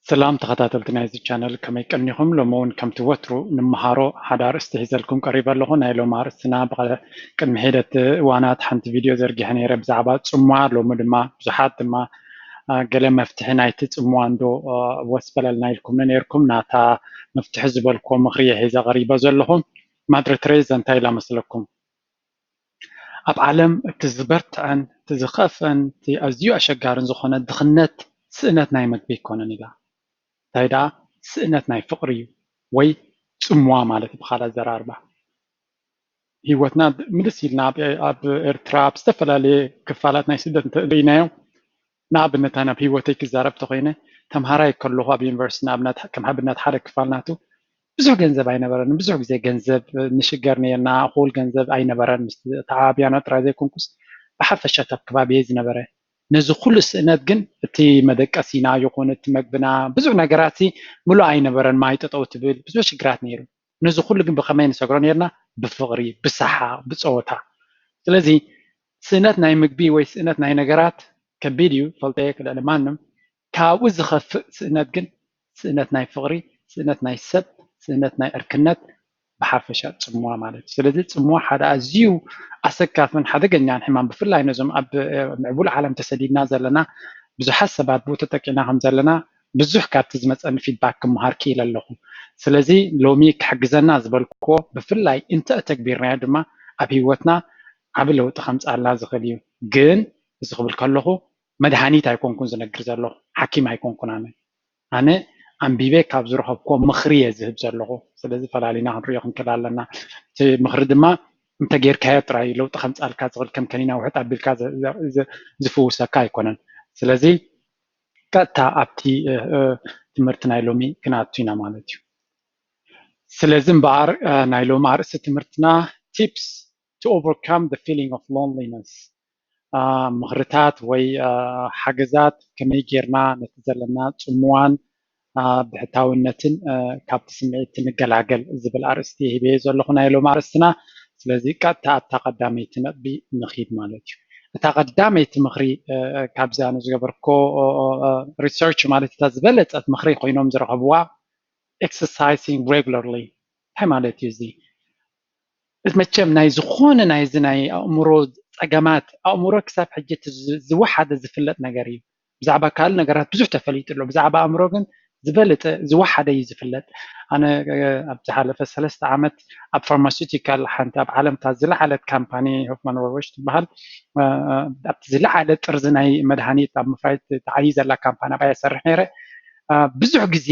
سلام تخطاتلتنا هذا الشانل كما يكنيهم لمون كم توتروا نمهارو حدار استهزالكم قريبا لهنا إلو مارسنا بقى كم هيدة وانات حنت فيديو زرقي هني رب زعبات سموار لو مدما زحات ما قال مفتحنا يتسموان دو وسبل لنا لكم نيركم ناتا مفتح زبالكم مخرية هيزا غريبة زلهم ما دري تريز انتاي لا مسلكم أب عالم تزبرت عن تزخف عن تأزيو أشجارن زخونة دخنت سئنت نايمت بيكون نيلا تايدا سئنت ناي فقري وي سموا مالتي بخالا زراربا هيوتنا مدسيلنا أب إرتراب استفلا لي كفالات ناي سيدت لينايو ناب نتانا بهيوتي كزارب تغينه تمهاراي كلها بيونيفرس نابنات كم حبنات حدا كفالناتو ብዙሕ ገንዘብ ኣይነበረን ብዙሕ ግዜ ገንዘብ ንሽገር ነርና ኩል ገንዘብ ኣይነበረን ተዓብያና ጥራይ ዘይኮንኩስ ብሓፈሻ ኣብ ከባቢየ ዝነበረ ነዚ ኩሉ ስእነት ግን እቲ መደቀሲና ይኹን እቲ መግብና ብዙሕ ነገራት ሙሉእ ኣይነበረን ማይ ጠጠው ትብል ብዙሕ ሽግራት ነይሩ ነዚ ኩሉ ግን ብከመይ ንሰግሮ ነርና ብፍቅሪ ብሰሓቅ ብፀወታ ስለዚ ስእነት ናይ ምግቢ ወይ ስእነት ናይ ነገራት ከቢድ እዩ ፈልጠ ክልዕሊ ማንም ካብኡ ዝኸፍእ ስእነት ግን ስእነት ናይ ፍቅሪ ስእነት ናይ ሰብ ስእነት ናይ ዕርክነት ብሓፈሻ ፅሙዋ ማለት እዩ ስለዚ ፅሙዋ ሓደ ኣዝዩ ኣሰካፍን ሓደገኛን ሕማም ብፍላይ ነዞም ኣብ ምዕቡል ዓለም ተሰዲድና ዘለና ብዙሓት ሰባት ብኡ ተጠቂና ከም ዘለና ብዙሕ ካብቲ ዝመፀኒ ፊድባክ ክመሃር ክኢለ ኣለኹ ስለዚ ሎሚ ክሕግዘና ዝበልክዎ ብፍላይ እንተ ተግቢርናዮ ድማ ኣብ ሂወትና ዓብ ለውጢ ከምፃልና ዝኽእል እዩ ግን እዚ ክብል ከለኹ መድሃኒት ኣይኮንኩን ዝነግር ዘለኹ ሓኪም ኣይኮንኩን ኣነ ኣንቢቤ ካብ ዝረኸብኮ ምኽሪ እየ ዝህብ ዘለኹ ስለዚ ፈላሊና ክንሪኦ ክንክእል ኣለና እቲ ምኽሪ ድማ እንተጌርካዮ ጥራይ ለውጢ ከምፃልካ ዝኽእል ከም ከኒና ውሕጥ ኣቢልካ ዝፍውሰካ ኣይኮነን ስለዚ ቀጥታ ኣብቲ ትምህርቲ ናይ ሎሚ ክነኣቱ ኢና ማለት እዩ ስለዚ እምበኣር ናይ ሎሚ ኣርእስቲ ትምህርትና ቲፕስ to overcome the feeling of loneliness ምኽርታት ወይ ሓገዛት ከመይ ጌርና ነቲ ዘለና ፅሙዋን ብሕታውነትን ካብቲ ስምዒት ንገላገል ዝብል ኣርእስቲ ሂበ ዘለኹ ናይ ሎሚ ኣርእስትና ስለዚ ቀጥታ ኣብታ ቀዳመይቲ ነጥቢ ንኺድ ማለት እዩ እታ ቀዳመይቲ ምኽሪ ካብዚ ኣነ ዝገበርኮ ሪሰርች ማለት እታ ዝበለፀት ምኽሪ ኮይኖም ዝረኸብዋ exercising regularly እንታይ ማለት እዩ እዚ መቸም ናይ ዝኾነ ናይዚ ናይ ኣእምሮ ፀገማት ኣእምሮ ክሳብ ሕጂ ዝወሓደ ዝፍለጥ ነገር እዩ ብዛዕባ ካልእ ነገራት ብዙሕ ተፈሊጡ ኣሎ ብዛዕባ ኣእምሮ ግን ዝበለጠ ዝወሓደ እዩ ዝፍለጥ ኣነ ኣብ ዝሓለፈ 3 ዓመት ኣብ ፋርማሲውቲካል ሓንቲ ኣብ ዓለምታ ዝለዓለት ካምፓኒ ሆፍማን ሮሽ ትበሃል ኣብቲ ዝለዓለ ጥርዚ ናይ መድሃኒት ኣብ ምፍራይ ተዓይ ዘላ ካምፓኒ ኣብኣ ይሰርሕ ነይረ ብዙሕ ግዜ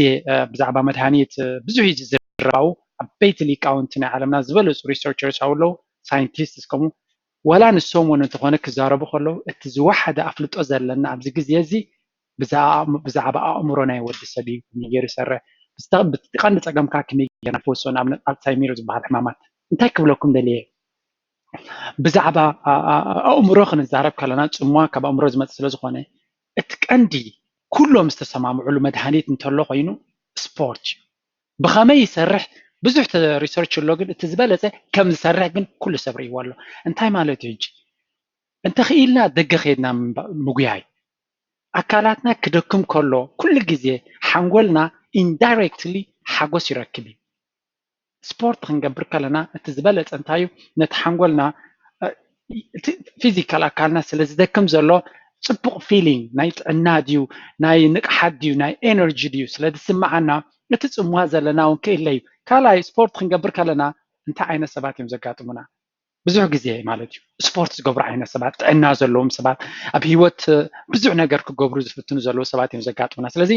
ብዛዕባ መድሃኒት ብዙሕ እዩ ዝዝረባው ዓበይቲ ሊቃውንቲ ናይ ዓለምና ዝበለፁ ሪሰርቸርስ ኣለው ሳይንቲስትስ ከምኡ ወላ ንሶም እውን እንተኾነ ክዛረቡ ከለዉ እቲ ዝወሓደ ኣፍልጦ ዘለና ኣብዚ ግዜ እዚ ብዛዕባ ኣእምሮ ናይ ወዲ ሰብ እዩ ከመይ ይሰርሕ ብቀንዲ ፀገምካ ከመይ ጌርና ንፈውሶ ንኣብነት ኣልፃይመር ዝበሃል ሕማማት እንታይ ክብለኩም ደልየ ብዛዕባ ኣእምሮ ክንዛረብ ከለና ፅሙዋ ካብ ኣእምሮ ዝመፅእ ስለዝኾነ እቲ ቀንዲ ኩሎም ዝተሰማምዕሉ መድሃኒት እንተሎ ኮይኑ ስፖርት ብኸመይ ይሰርሕ ብዙሕ ሪሰርች ኣሎ ግን እቲ ዝበለፀ ከም ዝሰርሕ ግን ኩሉ ሰብ ርእይዎ ኣሎ እንታይ ማለት እዩ ሕጂ እንተኽኢልና ደገ ኸይድና ምጉያይ ኣካላትና ክደክም ከሎ ኩሉ ግዜ ሓንጎልና ኢንዳይሬክትሊ ሓጎስ ይረክብ እዩ ስፖርት ክንገብር ከለና እቲ ዝበለፀ እንታይ እዩ ነቲ ሓንጎልና ፊዚካል ኣካልና ስለ ዝደክም ዘሎ ፅቡቅ ፊሊንግ ናይ ጥዕና ድዩ ናይ ንቕሓት ድዩ ናይ ኤነርጂ ድዩ ስለ ዝስማዓና እቲ ፅሙዋ ዘለና እውን ክእለ እዩ ካልኣይ ስፖርት ክንገብር ከለና እንታይ ዓይነት ሰባት እዮም ዘጋጥሙና ብዙሕ ግዜ ማለት እዩ ስፖርት ዝገብሩ ዓይነት ሰባት ጥዕና ዘለዎም ሰባት ኣብ ሂወት ብዙሕ ነገር ክገብሩ ዝፍትኑ ዘለዉ ሰባት እዮም ዘጋጥሙና ስለዚ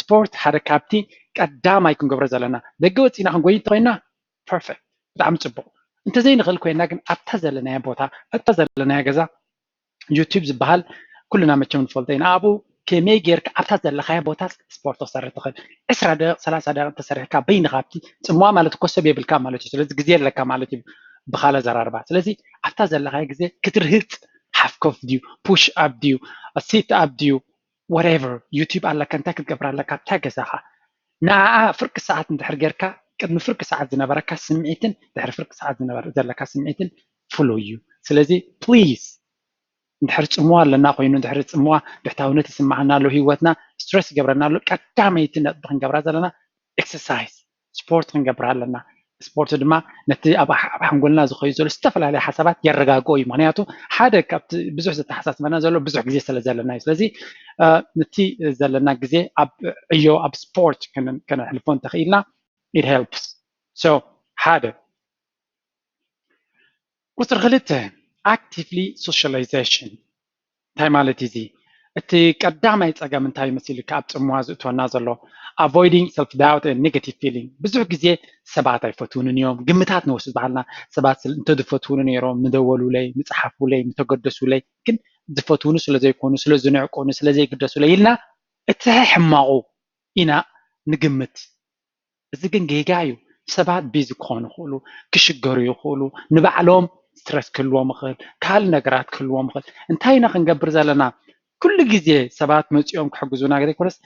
ስፖርት ሓደ ካብቲ ቀዳማይ ክንገብሮ ዘለና ደገ ወፂና ክንጎይ እንተኮይንና ፐርፌክት ብጣዕሚ ፅቡቅ እንተዘይንኽእል ኮይና ግን ኣብታ ዘለናዮ ቦታ ኣብታ ዘለናዮ ገዛ ዩቲዩብ ዝበሃል ኩልና መቸም ንፈልጦ ኢና ኣብኡ ከመይ ጌርካ ኣብታ ዘለኻዮ ቦታ ስፖርት ክሰርሕ ትኽእል 20 ደቂቕ 30 ደቂቕ ተሰሪሕካ በይንኻ ኣብቲ ፅሙዋ ማለት ኮሰብ የብልካ ማለት እዩ ስለዚ ግዜ ኣለካ ማለት እዩ ብኻለ ዘራርባ ስለዚ ኣብታ ዘለኻዮ ግዜ ክትርህፅ ሓፍ ኮፍ ድዩ ፑሽ ኣፕ ድዩ ሲት ኣፕ ድዩ whatever ዩቲዩብ ኣለካ እንታይ ክትገብር ኣለካ ኣብታ ገዛኻ ንዓኣ ፍርቂ ሰዓት እንድሕር ጌርካ ቅድሚ ፍርቂ ሰዓት ዝነበረካ ስምዒትን ድሕሪ ፍርቂ ሰዓት ዘለካ ስምዒትን ፍሉይ እዩ ስለዚ ፕሊዝ እንድሕር ፅምዋ ኣለና ኮይኑ እንድሕር ፅምዋ ብሕታውነት ይስማዓና ኣሎ ሂወትና ስትረስ ይገብረና ኣሎ ቀዳመይቲ ነጥቢ ክንገብራ ዘለና ኤክሰርሳይዝ ስፖርት ክንገብር ኣለና ስፖርት ድማ ነቲ ኣብ ሓንጎልና ዝኸዩ ዘሎ ዝተፈላለዩ ሓሳባት የረጋግኦ እዩ ምክንያቱ ሓደ ካብቲ ብዙሕ ዘተሓሳስበና ዘሎ ብዙሕ ግዜ ስለ ዘለና እዩ ስለዚ ነቲ ዘለና ግዜ ኣብ ዕዮ ኣብ ስፖርት ከነሕልፎ እንተኽኢልና it helps so ሓደ ቁፅሪ 2 actively socialization እንታይ ማለት እዚ እቲ ቀዳማይ ፀገም እንታይ መሲልካ ኣብ ፅምዋ ዝእትወና ዘሎ avoiding self doubt and negative feeling ብዙሕ ግዜ ሰባት ኣይፈትውንን እዮም ግምታት ንወስድ በዓልና ሰባት እንተዝፈትውኑ ነይሮም ምደወሉለይ ምፅሓፉለይ ምተገደሱለይ ግን ዝፈትውኑ ስለ ዘይኮኑ ስለ ዝንዕቁኑ ስለ ዘይግደሱለይ ኢልና እቲ ሕማቑ ኢና ንግምት እዚ ግን ጌጋ እዩ ሰባት ቢዚ ክኾኑ ይኽእሉ ክሽገሩ ይኽእሉ ንባዕሎም ስትረስ ክህልዎም ይኽእል ካልእ ነገራት ክህልዎም ይኽእል እንታይ ኢና ክንገብር ዘለና ኩሉ ግዜ ሰባት መፂኦም ክሕግዙና ዘይኮነስ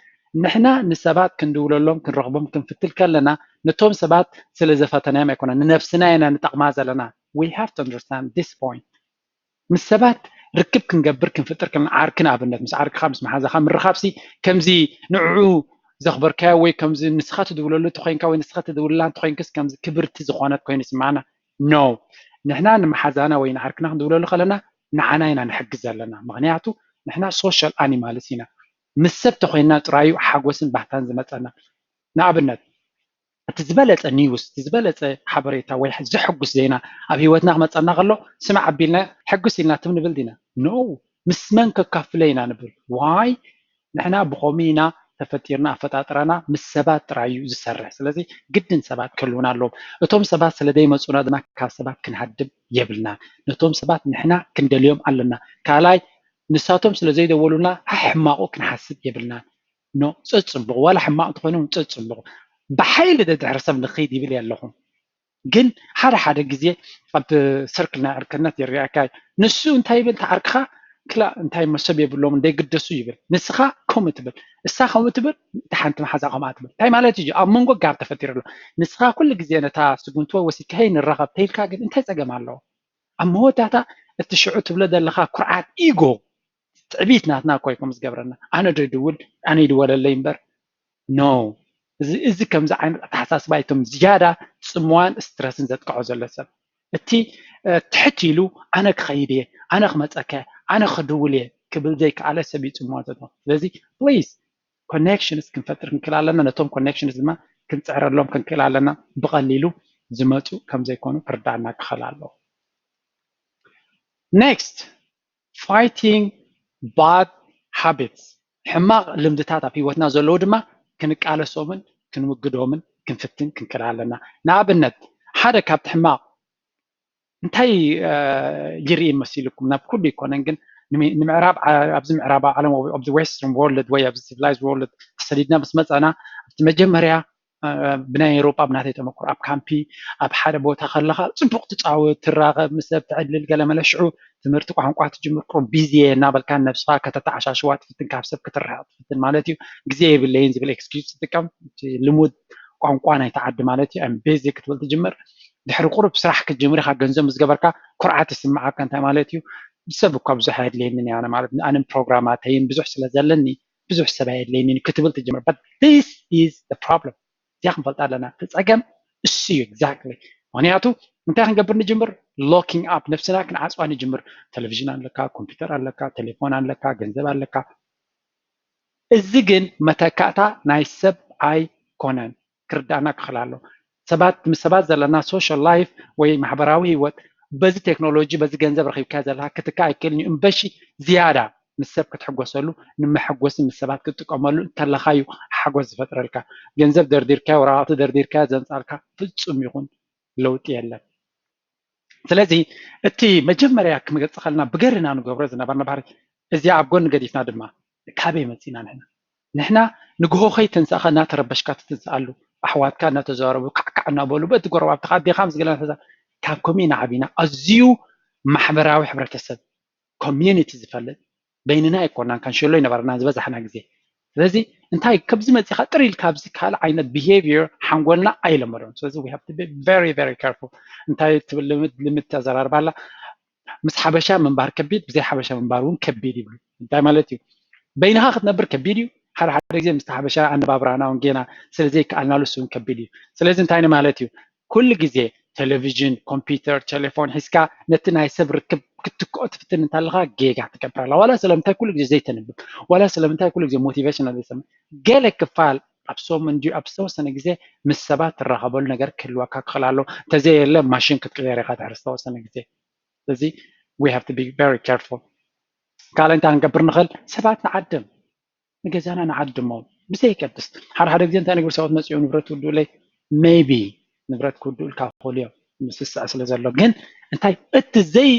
ንሕና ንሰባት ክንድውለሎም ክንረኽቦም ክንፍትል ከለና ነቶም ሰባት ስለ ዘፈተናዮም ኣይኮነን ንነፍስና ኢና ንጠቕማ ዘለና we have to understand this point ምስ ሰባት ርክብ ክንገብር ክንፍጥር ከለና ዓርኪ ንኣብነት ምስ ዓርክኻ ምስ መሓዛኻ ምርኻብሲ ከምዚ ንዕዑ ዘኽበርካዮ ወይ ከምዚ ንስኻ ትድውለሉ እንተኮይንካ ወይ ንስኻ ትድውልላ እንተኮይንክስ ከምዚ ክብርቲ ዝኾነት ኮይኑ ይስማዓና ኖ ንሕና ንመሓዛና ወይ ንዓርክና ክንድውለሉ ከለና ንዓና ኢና ንሕግዝ ዘለና ምክንያቱ ንሕና ሶሻል ኣኒማልስ ኢና ምስ ሰብ ተኮይንና ጥራዩ ሓጎስን ባህታን ዝመፀና ንኣብነት እቲ ዝበለፀ ኒውስ እቲ ዝበለፀ ሓበሬታ ወይ ዘሐጉስ ዜና ኣብ ሂወትና ክመፀና ከሎ ስማዕ ኣቢልና ሕጉስ ኢልና ትብ ንብል ዲና ኖ ምስ መን ከካፍለ ኢና ንብል ዋይ ንሕና ብኸምኡ ኢና ተፈጢርና ኣፈጣጥራና ምስ ሰባት ጥራዩ ዝሰርሕ ስለዚ ግድን ሰባት ክህልውና ኣለዎም እቶም ሰባት ስለዘይመፁና ድማ ካብ ሰባት ክንሃድም የብልና ነቶም ሰባት ንሕና ክንደልዮም ኣለና ካልኣይ ንሳቶም ስለዘይደወሉና ሕማቑ ክንሓስብ የብልና ኖ ፅፅብቑ ዋላ ሕማቕ እንተኮይኖም ፅፅብቑ ብሓይሊ ድሕሪ ሰብ ንኸይድ ይብል ኣለኹም ግን ሓደ ግዜ ኣብ ሰርክል ናይ ዕርክነት ይርአካ ንሱ እንታይ ይብል ተዓርክኻ ክላ እንታይ መሰብ የብሎም እንደይግደሱ ይብል ንስኻ ከምኡ ትብል እሳ ከምኡ ትብል እቲ ሓንቲ መሓዛ ከምኣ ትብል እንታይ ማለት እዩ ኣብ መንጎ ጋር ተፈጢሩ ኣሎ ንስኻ ኩሉ ግዜ ነታ ስጉንቶ ወሲድካ ሄይ ንራኸብ ተይልካ ግን እንታይ ፀገም ኣለዎ ኣብ መወዳእታ እቲ ሽዑ ትብሎ ዘለኻ ኩርዓት ኢጎ ትዕቢት ናትና እኮ ከም ዝገብረና ኣነ ዶ ይድውል ኣነ ይድወለለይ እምበር ኖ እዚ ከምዚ ዓይነት ኣተሓሳስባ እቶም ዝያዳ ፅምዋን ስትረስን ዘጥቅዖ ዘሎ ሰብ እቲ ትሕት ኢሉ ኣነ ክኸይድ እየ ኣነ ክመፀከ ኣነ ክድውል እየ ክብል ዘይከኣለ ሰብ ይፅምዋ ዘሎ ስለዚ ፕሊዝ ኮኔክሽንስ ክንፈጥር ክንክእል ኣለና ነቶም ኮኔክሽንስ ድማ ክንፅዕረሎም ክንክእል ኣለና ብቐሊሉ ዝመፁ ከም ዘይኮኑ ክርዳእና ክኽእል ኣለዎ ኔክስት ፋይቲንግ bad habits ሕማቕ ልምድታት ኣብ ሂወትና ዘለዉ ድማ ክንቃለሶምን ክንውግዶምን ክንፍትን ክንክእል ኣለና ንኣብነት ሓደ ካብቲ ሕማቕ እንታይ ይርኢ መሲልኩም ናብ ኩሉ ይኮነን ግን ንምዕራብ ኣብዚ ምዕራብ ዓለም ኣብ ዌስተርን ወርልድ ወይ ኣብ ሲቪላይዝድ ወርልድ ተሰዲድና ምስ መፀና ኣብቲ መጀመርያ ብናይ ኤውሮጳ ብናተይ ተመክሮ ኣብ ካምፒ ኣብ ሓደ ቦታ ከለካ ፅቡቅ ትፃወት ትራኸብ ምስ ሰብ ትዕልል ገለ መለሽዑ ትምህርቲ ቋንቋ ትጅምር ቁሩብ ቢዚ እናበልካ ነብስኻ ከተተዓሻሽዋ ትፍትን ካብ ሰብ ክትርሕቕ ትፍትን ማለት እዩ ግዜ የብለይን ዝብል ኤክስኪዩዝ ትጥቀም ልሙድ ቋንቋ ናይ ተዓዲ ማለት እዩ ቤዚ ክትብል ትጅምር ድሕሪ ቁሩብ ስራሕ ክትጅምር ኢኻ ገንዘብ ምስ ገበርካ ኩርዓት ይስምዓካ እንታይ ማለት እዩ ሰብ እኳ ብዙሕ ኣየድለየንን ኣነ ማለት ኣነ ፕሮግራማተይን ብዙሕ ስለ ዘለኒ ብዙሕ ሰብ ኣየድለየኒ ክትብል ትጅምር but this is the problem እዚኣ ክንፈልጣ ኣለና እቲ ፀገም እሱ እዩ ኤግዛክትሊ ምክንያቱ እንታይ ክንገብር ንጅምር ሎኪንግ ኣፕ ነፍስና ክንዓፅዋ ንጅምር ቴሌቭዥን ኣለካ ኮምፒተር ኣለካ ቴሌፎን ኣለካ ገንዘብ ኣለካ እዚ ግን መተካእታ ናይ ሰብ ኣይኮነን ክርዳእና ክኽእል ኣሎ ሰባት ምስ ሰባት ዘለና ሶሻል ላይፍ ወይ ማሕበራዊ ሂወት በዚ ቴክኖሎጂ በዚ ገንዘብ ረኺብካ ዘለካ ክትካ ኣይክእልን እዩ እምበሺ ዝያዳ ምስ ሰብ ክትሕጎሰሉ ንመሐጎሲ ምስ ሰባት ክትጥቀመሉ እንተለካ እዩ ሓጎስ ዝፈጥረልካ ገንዘብ ደርዲርካ ወራቅቲ ደርዲርካ ዘምፃልካ ፍፁም ይኹን ለውጢ የለን ስለዚ እቲ መጀመርያ ክምገፅ ከለና ብገርና ንገብሮ ዝነበርና ባህሪ እዚኣ ኣብ ጎኒ ገዲፍና ድማ ካበይ መፂና ንሕና ንግሆ ከይተንሳእኻ እናተረበሽካ ትትንስኣሉ ኣሕዋትካ እናተዘራረቡ ካዕካዕ እናበሉ በቲ ጎረባብትካ ኣዴኻ ምስ ገለና ካብ ከመይ ንዓቢና ኣዝዩ ማሕበራዊ ሕብረተሰብ ኮሚዩኒቲ ዝፈልጥ በይንና ኣይኮናን ካንሸሎ ይነበርና ዝበዛሕና ግዜ ስለዚ እንታይ ከብዚ መፂኻ ጥሪ ኢልካ ኣብዚ ካልእ ዓይነት ቢሄቪየር ሓንጎልና ኣይለመዶን ስለዚ we have to be very very careful እንታይ ትብል ልምድ ተዘራርባ ኣላ مس حبشة منبار كبيد بزي حبشة منبارون كبيد يبلو انتي مالتي بينها خدنبر كبيديو حر حر زي مستحبشة عن بابرانا ونجينا سلزي كأننا لسون كبيديو سلزي انتي مالتي كل جزء تلفزيون كمبيوتر تليفون حسكا نتنا يسبر كتكوت فتن انت لغا جيجا تكبر لا ولا سلامتها كل جزء تنبب ولا سلامتها كل جزء موتيفيشنال يسمى جالك كفال ابسو من دي ابسو سنه جزء مسبات الرهبل نجر كل وكاك خلالو تزي لا ماشين كتغير خاطر عرستو سنه جزء ስለዚህ we have to be very careful قال انت هنقبر نخل سبات نعدم نجزانا نعدمه بزي كبس حر ጊዜ እንታይ ነገር ሰውት መጽዮ ንብረት ውዱ ላይ maybe ንብረት ኩዱ ልካፎልዮ ምስስዕ ስለ ዘሎ ግን እንታይ እቲ ዘይ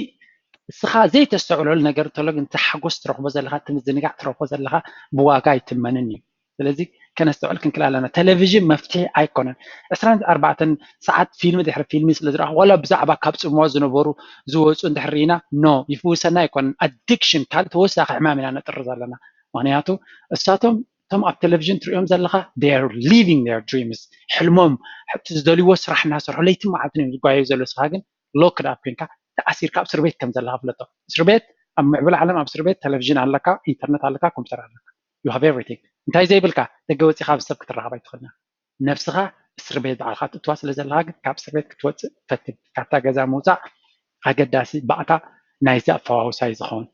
ስኻ ዘይ ተስተውዕለሉ ነገር ተለግ እንተ ሓጎስ ትረኽቦ ዘለኻ ትምዝንጋዕ ትረኽቦ ዘለኻ ብዋጋ ይትመንን እዩ ስለዚ ከነስተውዕል ክንክል ኣለና ቴሌቪዥን መፍትሒ ኣይኮነን 24 ሰዓት ፊልም ድሕሪ ፊልም ስለ ዝረኽቦ ወላ ብዛዕባ ካብ ፅምዋ ዝነበሩ ዝወፁ እንድሕሪና ኖ ይፍውሰና ኣይኮነን ኣዲክሽን ካልእ ተወሳኺ ሕማም ኢና ነጥሪ ዘለና ምክንያቱ እሳቶም ቶም ኣብ ቴሌቪዥን ትሪኦም ዘለኻ they are living their dreams ሕልሞም ሕቲ ዝደልይዎ ስራሕ እናሰርሑ ለይቲ መዓልትን እዮም ዝጓየዩ ዘሎ ስኻ ግን ሎክድ ኣፕ ኮንካ ተኣሲርካ ኣብ እስር ቤት ከም ዘለኻ ፍለጦ እስር ቤት ኣብ ምዕብል ዓለም ኣብ እስር ቤት ቴሌቪዥን ኣለካ ኢንተርኔት ኣለካ ኮምፒተር ኣለካ you have everything እንታይ ዘይብልካ ደገ ወፂኻ ብሰብ ክትረኸብ ኣይትኽእልና ነፍስኻ እስር ቤት በዓልካ ትእትዋ ስለ ዘለካ ግን ካብ እስር ቤት ክትወፅእ ፈትብ ካብታ ገዛ ምውፃእ ኣገዳሲ ባእታ ናይዚ ኣፈዋውሳይ ዝኸውን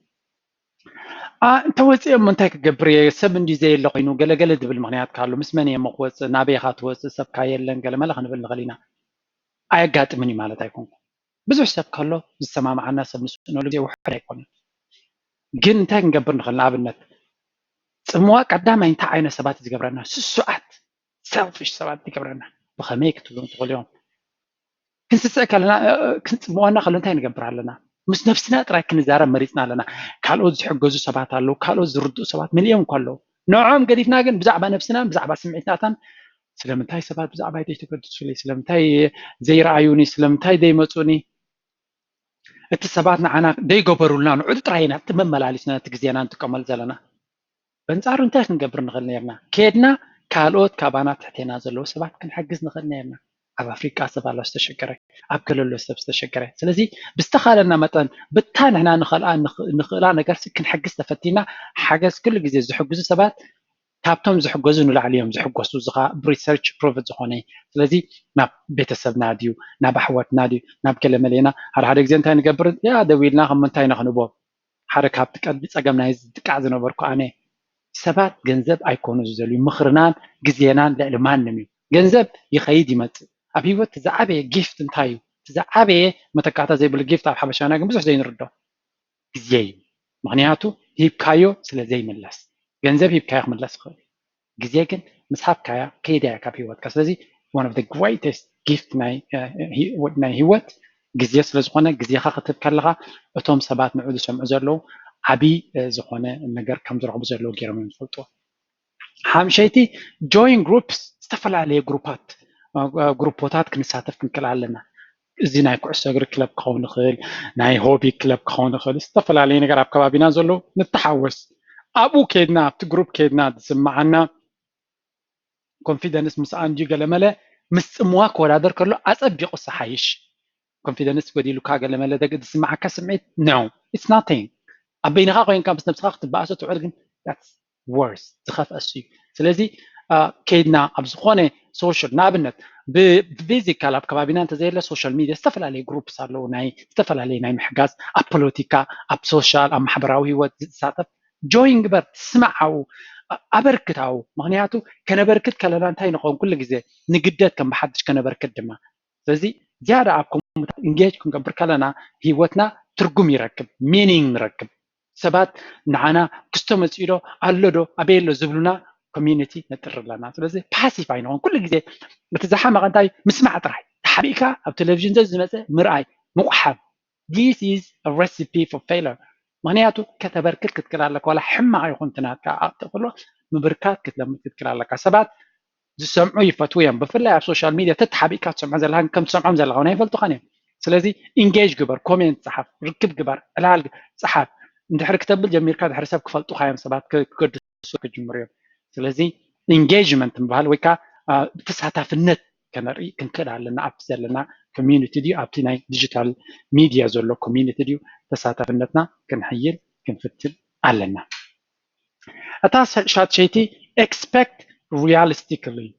انت وصيهم منتك جبري سب اندي زي اللي قينو قال دبل مغنيات كارلو مسمني مخوص نابي خاتوص سب كايلن قال مالك نبل غلينا اي قاط مني مالت يكون بزح سب كارلو السماع مع الناس بنسنو لي وحده يكون جن انت نقبر نخلنا ابنت صموا قدام انت عين سبات تجبرنا ساعات سيلفش سبات تجبرنا بخميك تقول اليوم كنت تسالنا كنت موانا خلو انت نقبر علينا مس نفسنا ترى كنزارب مريضنا لنا ካልኦት ዝሕገዙ ሰባት አለው ካልኦት ዝርድኡ ሰባት ሚልዮን እኮ ንዖም ገዲፍና ግን ብዛዕባ ነፍስና ብዛዕባ ስምዒትናታን ስለምንታይ ሰባት ብዛዕባ ይተገድሱ ለይ ስለምንታይ ዘይረአዩኒ ስለምንታይ ዘይመፁኒ እቲ ሰባት ንዓና ዘይገበሩልና ንዑ ጥራይና ትመመላሊስና ትግዜና ንጥቀመል ዘለና በንፃሩ እንታይ ክንገብር ንኽእል ነርና ከድና ካልኦት ካባና ትሕቴና ዘለው ሰባት ክንሕግዝ ንኽእል ነርና ኣብ ኣፍሪካ ሰብ ኣሎ ዝተሸገረ ኣብ ክልል ሰብ ዝተሸገረ ስለዚ ብዝተኻለና መጠን ብታንሕና ንኽእላ ነገር ክንሕግዝ ተፈቲና ሓገዝ ኩሉ ግዜ ዝሕግዙ ሰባት ካብቶም ዝሕገዙ ንላዕሊ እዮም ዝሕገሱ ዝኻ ብሪሰርች ፕሮቭድ ዝኾነ ስለዚ ናብ ቤተሰብና ድዩ ናብ ኣሕዋትና ድዩ ናብ ገለመሌና ሓደ ግዜ እንታይ ንገብር ያ ደዊልና ከምንታይ ነኽንቦ ሓደ ካብቲ ቀልቢ ፀገም ናይ ዝጥቃዕ ዝነበርኩ ኣነ ሰባት ገንዘብ ኣይኮኑ ዝደልዩ ምኽርናን ግዜናን ልዕሊ ማንም እዩ ገንዘብ ይኸይድ ይመፅእ ኣብ ሂወት ዝዓበየ ጊፍት እንታይ እዩ ዝዓበየ መተካእታ ዘይብሉ ጊፍት ኣብ ሓበሻና ግን ብዙሕ ዘይንርዶ ግዜ እዩ ምክንያቱ ሂብካዮ ስለ ዘይምለስ ገንዘብ ሂብካዮ ክምለስ ይኽእል ግዜ ግን ምስ ሃብካያ ከይድያ ካብ ሂወትካ ስለዚ one of the greatest gift ናይ ሂወት ግዜ ስለ ዝኾነ ግዜኻ ክትህብ ከለኻ እቶም ሰባት ንዑ ዝሰምዑ ዘለው ዓብይ ዝኾነ ነገር ከም ዝረኽቡ ዘለው ገይሮም እዮም ዝፈልጥዎ ሓምሸይቲ join groups ዝተፈላለዩ ግሩፓት ግሩፖታት ክንሳተፍ ክንክእል ኣለና እዚ ናይ ኩዕሶ እግሪ ክለብ ክኸውን ይኽእል ናይ ሆቢ ክለብ ክኸውን ይኽእል ዝተፈላለዩ ነገር ኣብ ከባቢና ዘለው ንተሓወስ ኣብኡ ከድና ኣብቲ ግሩፕ ከድና ዝስማዓና ኮንፊደንስ ምስ አንጂ ገለመለ ምስ ጽምዋ ክወዳደር ከሎ ኣጸቢቑ ሰሓይሽ ኮንፊደንስ ጎዲሉካ ገለመለ ዝስማዓካ ስምዒት no it's nothing ኣብ በይንኻ ኮይንካ ምስ ነብስኻ ክትበኣሶ ትውዕል ግን that's worse ዝኸፍአሱ እዩ ስለዚ ከድና ኣብ ዝኾነ ሶሻል ንኣብነት ብፊዚካል ኣብ ከባቢና እንተዘየለ ሶሻል ሚድያ ዝተፈላለዩ ግሩፕስ ኣለው ናይ ዝተፈላለዩ ናይ ምሕጋዝ ኣብ ፖለቲካ ኣብ ሶሻል ኣብ ማሕበራዊ ሂወት ዝሳተፍ ጆይን ግበር ትስማዓው ኣበርክታው ምክንያቱ ከነበርክት ከለና እንታይ ንኸውን ኩሉ ግዜ ንግደት ከም ብሓድሽ ከነበርክት ድማ ስለዚ ዝያዳ ኣብ ኮሚኒቲ ኢንጌጅ ክንገብር ከለና ሂወትና ትርጉም ይረክብ ሚኒንግ ንረክብ ሰባት ንዓና ክስቶ መፅኢዶ ኣሎዶ ኣበየሎ ዝብሉና ኮሚኒቲ ነጥር ኣለና ስለዚ ፓሲቭ ኣይንኾን ኩሉ ግዜ እቲ ዝሓመቐ እንታይ ምስማዕ ጥራይ ተሓቢእካ ኣብ ቴሌቪዥን ዝመፀ ምርኣይ ምቑሓብ this is a recipe for failure ምክንያቱ ከተበርክት ክትክእል ኣለካ ዋላ ሕማቕ ይኹን ትናትካ ኣቕጥቕሎ ምብርካት ክትለምድ ክትክእል ኣለካ ሰባት ዝሰምዑ ይፈትው እዮም ብፍላይ ኣብ ሶሻል ሚድያ ተተሓቢእካ ትሰምዖ ዘለካ ከም ትሰምዖም ዘለካ እውን ኣይፈልጡኻን እዮም ስለዚ ኢንጌጅ ግበር ኮሜንት ፀሓፍ ርክብ ግበር ዕላል ፀሓፍ እንድሕሪ ክተብል ጀሚርካ ድሕሪ ሰብ ክፈልጡኻ እዮም ሰባት ክገድሱ ክጅምሩ እዮም ስለዚ ኢንጌጅመንት ምባል ወይ ከዓ ተሳታፍነት ከነርኢ ክንክእል ኣለና ኣብ ዘለና community دي أبتي ناي digital media زولو community دي تساتفنتنا كنحيل كنفتل علنا أتاس شات شيتي expect realistically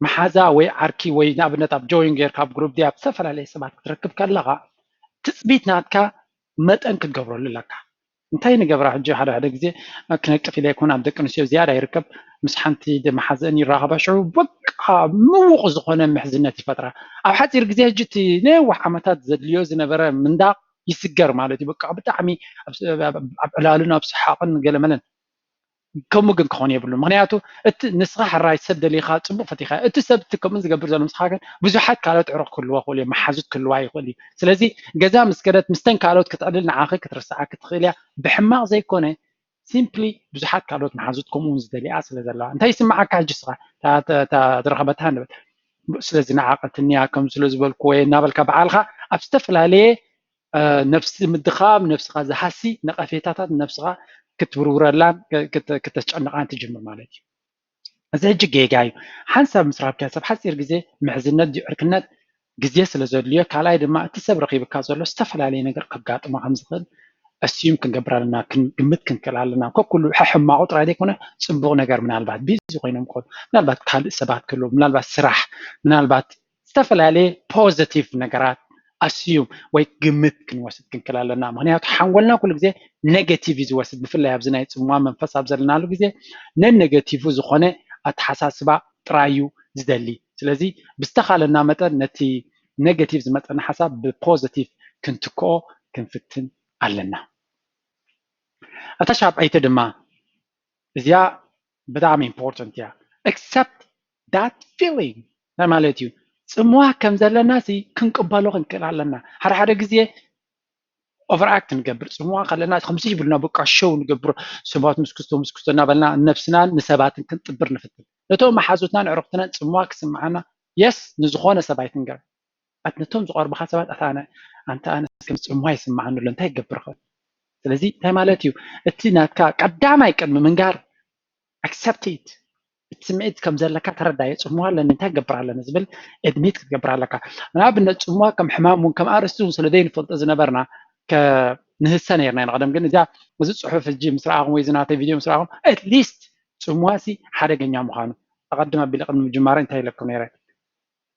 محازا وي عركي وي نابنت أب join غير كاب جروب دي أب سفر عليه سبات تركب كاللغة تثبيت ناتكا متأن كتقبرو للكا انتي نقبر حجي حدا جزي كنكفي لا يكون عندك نسيو زيادة يركب مسحنتي دي محزني راغبة شعور بقى موق زخونة محزنتي فترة أو حتى يرجزي جتي نوح عمتات زدليوز نبرة من دا يسجر مالتي بقى بتعمي علالنا بصحاقن قال ملن كم جن كوني يبلون مغنياتو نسخة الرئيس سد اللي خاط صبوا فتيخة تسبت كم زي قبل زلمة مسخاكن بزحات كالوت عرق كل واقولي محازت كل واي قولي سلازي جزام مسكرت مستن كالوت كتقللنا عاقل كترسعة كتخيلها بحماق زي كونه simply بزحات كالوت محازت كومونز دلي أصل ذا أنت يسمع كاج جسرة تا درغبتها نبت سلازي نعاقل تنيا كم سلازي بالكوي نابل كبعالها أبستفل عليه نفس مدخام نفس غاز حسي نقفيتات نفسها كتبرور لان كتشعنق أنت جمر مالتي زي جيجاي حنسب مسراب كاسب حسير جزء محزنات دي أركنات جزء سلزوليو كلاي دما تسب رقيب كازولو استفل عليه نقر كقاط ما همزقن أسيوم كنقبر لنا كنقمت كنكلال لنا كل ححم ما عطر عليك هنا صبغ نقر من البعض بيزو قينا مقول من البعض كال سبات كله من البعض سرح من البعض استفل عليه بوزيتيف نقرات أسيوم ويقمت كنوسد كنكلال لنا مهنيا تحولنا كل جزء نيجاتيف يزوسد بفلا يابزنا يتسموا منفس أبزلنا له جزء نيجاتيف زخنة أتحساسبا ترايو زدلي سلازي بستخالنا متى نتي نيجاتيف زمت أنا حساب ببوزيتيف كنتكو كنفتن علنا أتشعب أي تدما زيا بدعم important يا accept that feeling لما لتيو سموها كم زلنا سي كنقبلو كنكل علنا حدا جزء overact نقبر سموها خلنا 50 بلنا بقى شو نقبر سبات مسكستو نابلنا نفسنا نسبات كنطبر نفتن لتو ما حازوتنا عرفتنا سموها كسمعنا يس نزخونه سبايت نقر أتنتم زقار بخسبات أثانا أنا كم سموها يسمعنا لن تيقبر خل سلازي تاي مالتيو اتينا قدامي قدم منقار accept it تسمعت كم زلك ترداي سموها لان انت تقبر على نزبل ادميت تقبر على انا بن سموها كم حمام كم ارستون سلدين فلط زنبرنا كنهسنا يرنا قدم قلنا ذا وزت صحف الجي مسراهم ويزنات فيديو مسراهم اتليست سموها سي حدقنيا مخانو تقدم بالقدم جمار انت لكم يرى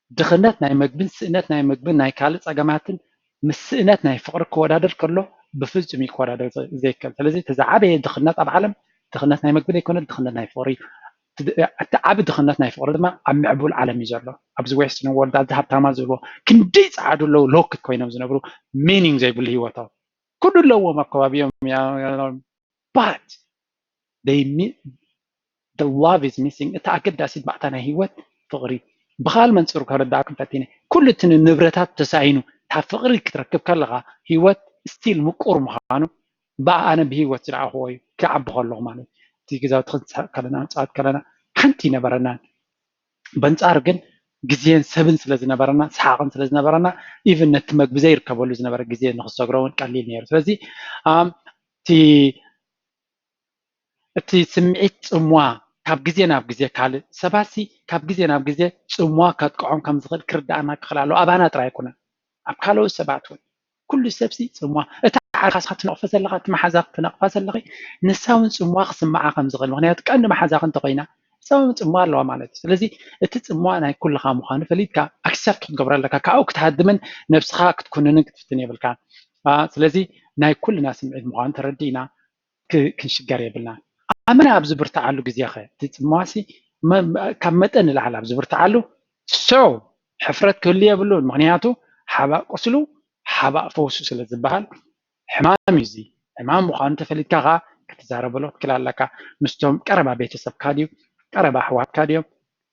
دخلت ناي مقبن سئنت ناي مقبن ناي كالص اقاماتن مسئنت ناي فقر كودادر كله بفزم يكودادر زي كل فلذي تزعبه دخلت اب عالم دخلت ناي مقبن يكون دخلت ناي فوري عبد دخلت ناي فقر ما عم معبول عالم يجرله ابز ويست نو وورد ذهب تمازلو كندي صعدوا له لوك كوينم زنبرو meaning زي باللي هو كل لو ما قوابيهم يا but the love is missing اتاكد داسيد بعتنا هيوت فقري بخال منصور كرداكم تاتيني كل تن النبرتات تساينو تا فقري كتركب كلغا هيوت ستيل مقور مخانو با انا بهيوت راه هوي كعب خلو مالي تيجي تخص كلنا صات كلنا حنتي نبرنا بنصار ግን ግዜን ሰብን ስለዝነበረና ሰሓቅን ስለዝነበረና ኢቭን ነትመግ ብዘይ ይርከበሉ ዝነበረ ግዜ ንክሰግረውን ቀሊል ነይሩ ስለዚ እቲ ስምዒት ጽምዋ ካብ ግዜ ናብ ግዜ ካልእ ሰባሲ ካብ ግዜ ናብ ግዜ ጽምዋ ከጥቅዖም ከም ዝኽእል ክርዳእና ክኽላሉ ኣባና ጥራይ ኣይኮነ ኣብ ካልኦት ሰባት እውን ኩሉ ሰብሲ ጽምዋ እታ ዓርካስካ ትነቕፈ ዘለካ እቲ መሓዛኽ ትነቕፋ ዘለኺ ንሳውን ጽምዋ ክስምዓ ከም ዝኽእል ምክንያቱ ቀንዲ መሓዛኽ እንተኮይና سوى مصموا الله مالتي ስለዚህ እቲ ጽምዋ ናይ ኩልኻ ምዃኑ ፈሊድካ ኣክሰፕት ክትገብረለካ ካብኡ ክትሃድምን ነብስኻ ክትኩንን ክትፍትን የብልካ ስለዚ ናይ ኩልና ስምዒት ምዃኑ ተረዲእና ክንሽገር የብልና ኣመና ኣብ ዝብርትዓሉ ግዜ ኸ እቲ ጽምዋሲ ካብ መጠን ንላዕሊ ኣብ ዝብርትዓሉ ሕፍረት ክህሉ የብሉን ምክንያቱ ሓባእ ቁስሉ ሓባእ ፈውሱ ስለ ዝበሃል ሕማም እዩ እዚ ሕማም ምዃኑ ተፈሊድካ ኸ ክትዛረበሎ ትክእል ኣለካ ምስቶም ቀረባ ቤተሰብካ ድዩ ቀረባ ኣሕዋትካ ድዮም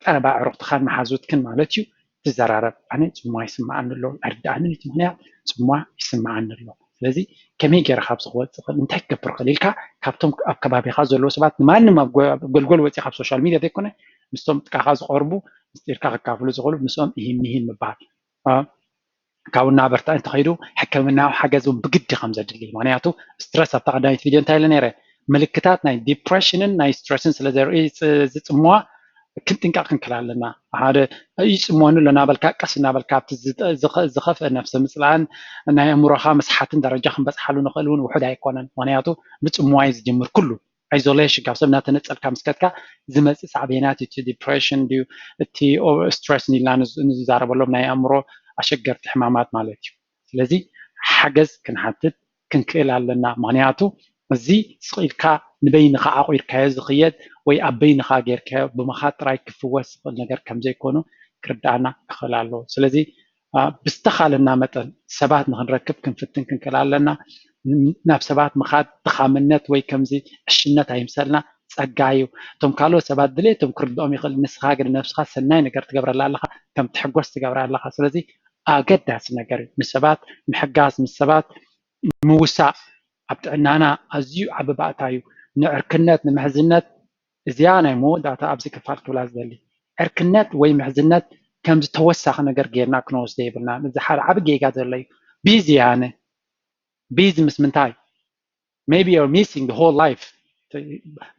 ቀረባ ዕሩኽትኻን መሓዙትክን ማለት እዩ ትዘራረብ ኣነ ጽምዋ ይስምዓኒ ኣሎ ኣርዳእኒ እቲ ምክንያት ጽምዋ ይስምዓኒ ኣሎ ስለዚ ከመይ ጌርካ ኣብ ዝኽወፅእ እንታይ ክገብር ክእል ኢልካ ካብቶም ኣብ ከባቢኻ ዘለዉ ሰባት ንማንም ኣብ ጎልጎል ወፂኻ ኣብ ሶሻል ሚድያ ዘይኮነ ምስቶም ጥቃኻ ዝቐርቡ ምስጢርካ ክካፍሉ ዝኽእሉ ምስኦም ይህን ምባል ካብኡ እናበርታ እንተኸይዱ ሕክምናዊ ሓገዝ እውን ብግዲ ከም ዘድሊ ምክንያቱ ስትረስ ኣብታ ቀዳሚት ቪድዮ እንታይ ኢለ ነይረ ምልክታት ናይ ዲፕሬሽንን ናይ ስትረስን ስለ ዘርኢ ዝጽምዋ ክንጥንቃቅ ክንክል ኣለና ሓደ ይፅመኑ ለናበልካ ቀስ እናበልካ ኣብቲ ዝኸፍአ ነፍሲ ምፅላእን ናይ ኣእምሮኻ መስሓትን ደረጃ ክንበፅሓሉ ንኽእል እውን ውሑድ ኣይኮነን ምክንያቱ ብፅሟይ ዝጅምር ኩሉ አይዞሌሽን ካብ ሰብ እናተነፀልካ ምስከትካ ዝመፅእ ሳዕቤናት እቲ ዲፕሬሽን ድዩ እቲ ስትረስ ኢልና ንዛረበሎም ናይ ኣእምሮ ኣሸገርቲ ሕማማት ማለት እዩ ስለዚ ሓገዝ ክንሓትት ክንክእል ኣለና ምክንያቱ እዚ ስቂልካ ንበይንካ ኣቑርካዮ ዝኽየድ ወይ ኣብ በይንካ ጌርካዮ ብምኻድ ጥራይ ክፍወስ ዝኽእል ነገር ከም ዘይኮኑ ክርዳእና ይኽእል ኣለዎ ስለዚ ብዝተኻለና መጠን ሰባት ንክንረክብ ክንፍትን ክንክእል ኣለና ናብ ሰባት ምኻድ ድኻምነት ወይ ከምዚ ዕሽነት ኣይምሰልና ፀጋ እዩ እቶም ካልኦት ሰባት ድሌቶም ክርድኦም ይኽእል ንስኻ ግን ነብስኻ ሰናይ ነገር ትገብረላ ኣለካ ከም ትሕጎስ ትገብራ ኣለካ ስለዚ ኣገዳሲ ነገር እዩ ንሰባት ምሕጋዝ ምስ ሰባት ምውሳእ ኣብ ጥዕናና ኣዝዩ ዓቢ ባእታ እዩ ንዕርክነት ንምሕዝነት እዚኣ ናይ መወዳእታ ኣብዚ ክፋል ክብላ ዝደሊ ዕርክነት ወይ ምሕዝነት ከምዚ ተወሳኺ ነገር ጌርና ክንወስዶ የብልና እዚ ሓደ ዓቢ ጌጋ ዘሎ እዩ ቢዚ ኣነ ቢዚ ምስ ምንታይ maybe you're missing the whole life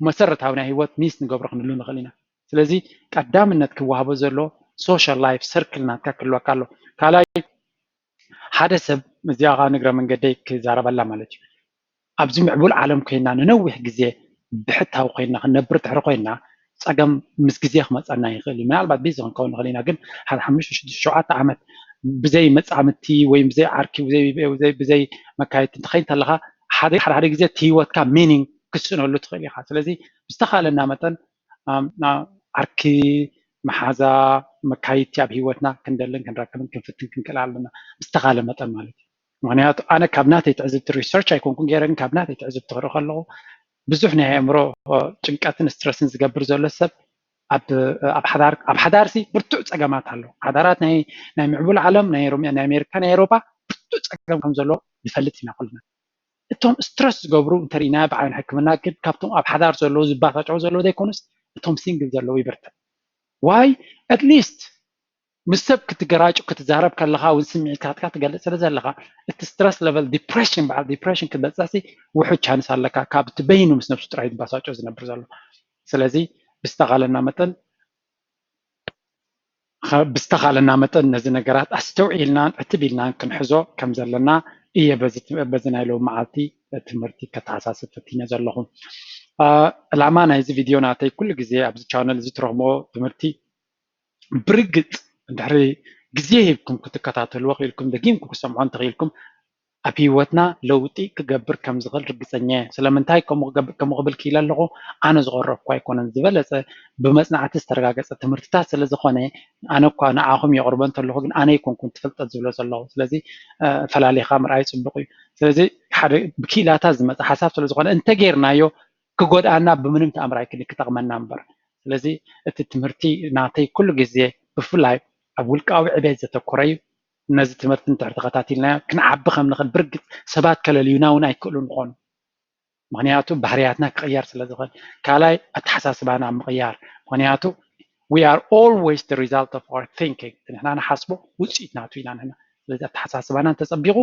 መሰረታዊ ናይ ህይወት ሚስ ንገብሮ ክንሉ ንኽእል ኢና ስለዚ ቀዳምነት ክወሃቦ ዘሎ ሶሻል ላይፍ ሰርክል ናትካ ክህልወካ ኣሎ ካልኣይ ሓደ ሰብ እዚኣ ንግረ መንገደይ ክዛረበላ ማለት እዩ ኣብዚ ምዕቡል ዓለም ኮይና ንነዊሕ ግዜ ብሕታዊ ኮይና ክንነብር ድሕሪ ኮይና ፀገም ምስ ግዜ ክመፀና ይኽእል እዩ ምናልባት ቢዚ ክንከውን ንኽእል ኢና ግን ሓደ 5-7 ዓመት ብዘይ መፃምቲ ወይ ብዘይ ዓርኪ ብዘይ መካየዲ እንትኸይድ ከለካ ሓደ ግዜ እቲ ሂወትካ ሚኒንግ ክስእነሉ ትኽእል ኢኻ ስለዚ ብዝተኻለና መጠን ዓርኪ መሓዛ መካየድቲ ኣብ ሂወትና ክንደልን ክንረክብን ክንፍትን ክንክእል ኣለና ብዝተኻለ መጠን ማለት እዩ ምክንያቱ ኣነ ካብ ናተይ ትዕዝብቲ ሪሰርች ኣይኮንኩን ገይረ ግን ካብ ናተይ ትዕዝብቲ ክርኢ ከለኹ ብዙሕ ናይ ኣእምሮ ጭንቀትን ስትረስን ዝገብር ዘሎ ሰብ ኣብ ሓዳርሲ ብርቱዕ ፀገማት ኣሎ ሓዳራት ናይ ምዕቡል ዓለም ናይ ኣሜሪካ ናይ ኤውሮፓ ብርቱዕ ፀገም ከም ዘሎ ይፈልጥ ኢና ኩልና እቶም ስትረስ ዝገብሩ እንተሪእና ብዓይን ሕክምና ግን ካብቶም ኣብ ሓዳር ዘለዉ ዝባታጨው ዘለዉ ዘይኮኑስ እቶም ሲንግል ዘለዉ ይበርትዕ ዋይ ኣትሊስት ምስ ሰብ ክትገራጭ ክትዛረብ ከለካ እውን ስምዒትካ ትገልፅ ስለ ዘለካ እቲ ስትረስ ሌቨል ዲፕሬሽን በዓል ዲፕሬሽን ክትበፅሕ ውሑድ ቻንስ ኣለካ ካብ እቲ በይኑ ምስ ነብሱ ጥራይ ዝባሳጨው ዝነብር ዘሎ ስለዚ ብዝተኻለና መጠን ነዚ ነገራት ኣስተውዒልናን ዕትቢልናን ክንሕዞ ከም ዘለና እየ በዚ ናይ ሎሚ መዓልቲ ትምህርቲ ከተሓሳስብ ፈቲነ ዘለኹ ዕላማ ናይዚ ቪድዮ ናተይ ኩሉ ግዜ ኣብዚ ቻነል እዚ ትረኽቦ ትምህርቲ ብርግፅ እንድሕሪ ግዜ ሂብኩም ክትከታተልዎ ክኢልኩም ደጊምኩም ክሰምዖ እንተኽኢልኩም ኣብ ሂወትና ለውጢ ክገብር ከም ዝኽእል ርግፀኛ እየ ስለምንታይ ከምኡ ክብል ክኢለ ኣለኹ ኣነ ዝቐረብኩ ኣይኮነን ዝበለፀ ብመፅናዕቲ ዝተረጋገፀ ትምህርትታት ስለ ዝኾነ ኣነ እኳ ንዓኹም የቕርቦ እንተለኹ ግን ኣነ ይኮንኩን ትፍልጠት ዝብሎ ዘለኹ ስለዚ ፈላሊኻ ምርኣይ ፅቡቅ እዩ ስለዚ ሓደ ብኪላታት ዝመፀ ሓሳብ ስለ ዝኾነ እንተጌርናዮ ክጎድኣና ብምንም ተኣምር ኣይክእል ክጠቕመና እምበር ስለዚ እቲ ትምህርቲ ናተይ ኩሉ ግዜ ብፍላይ ኣብ ውልቃዊ ዕብየት ዘተኮረ እዩ ነዚ ትምህርቲ እንድሕር ተኸታቲልናዮ ክንዓቢ ከም ንኽእል ብርግፅ ሰባት ከለልዩና እውን ኣይክእሉን ምኾኑ ምክንያቱ ባህርያትና ክቕያር ስለ ዝኽእል ካልኣይ ኣተሓሳስባና ምቕያር ምክንያቱ we are always the result of our thinking ንሕና ንሓስቦ ውፅኢት ናቱ ኢና ንሕና ስለዚ ኣተሓሳስባና እንተፀቢቑ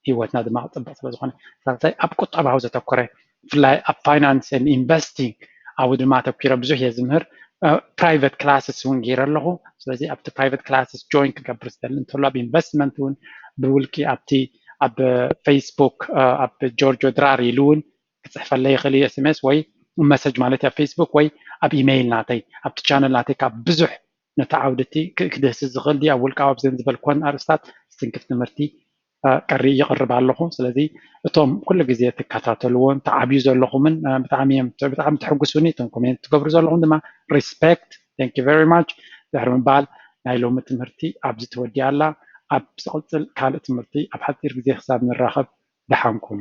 ሂወትና ድማ ክፅብቕ ስለ ዝኾነ ሳልሳይ ኣብ ቁጠባዊ ዘተኮረ ብፍላይ ኣብ ፋይናንስ ኢንቨስቲንግ ኣብኡ ድማ ተኪረ ብዙሕ እየ ዝምህር private classes እውን ገይረ ኣለኹ ስለዚ ኣብቲ private classes join ክገብር ዝደሊ እንተሎ ኣብ ኢንቨስትመንት እውን ብውልቂ ኣብ ፌስቡክ ኣብ ጆርጆ ድራር ኢሉ እውን ክፅሕፈለይ ይኽእል እዩ SMS ወይ መሰጅ ማለት ኣብ ፌስቡክ ወይ ኣብ ኢሜይል ናተይ ኣብቲ ቻነል ናተይ ካብ ብዙሕ ነቲ ዓውድቲ ክደስስ ዝኽእል ድዩ ኣብ ውልቃዊ ኣብዘን ዝበልኮን ኣርእስታት ዝትንክፍ ትምህርቲ ይቕርብ ኣለኹ ስለዚ እቶም ኩሉ ግዜ ትከታተልዎን ተዓብዩ ዘለኹምን ብጣዕሚ ትሕጉሱኒ እቶም ኮሜንት ትገብሩ ዘለኹም ድማ ሪስፔክት ቴንክ ዩ ቨሪ ማች ድሕሪ ምባል ናይ ሎሚ ትምህርቲ ኣብዚ ተወዲኣ ኣላ ኣብ ዝቕፅል ካልእ ትምህርቲ ኣብ ሓፂር ግዜ ክሳብ ንራኸብ ደሓን ኮኑ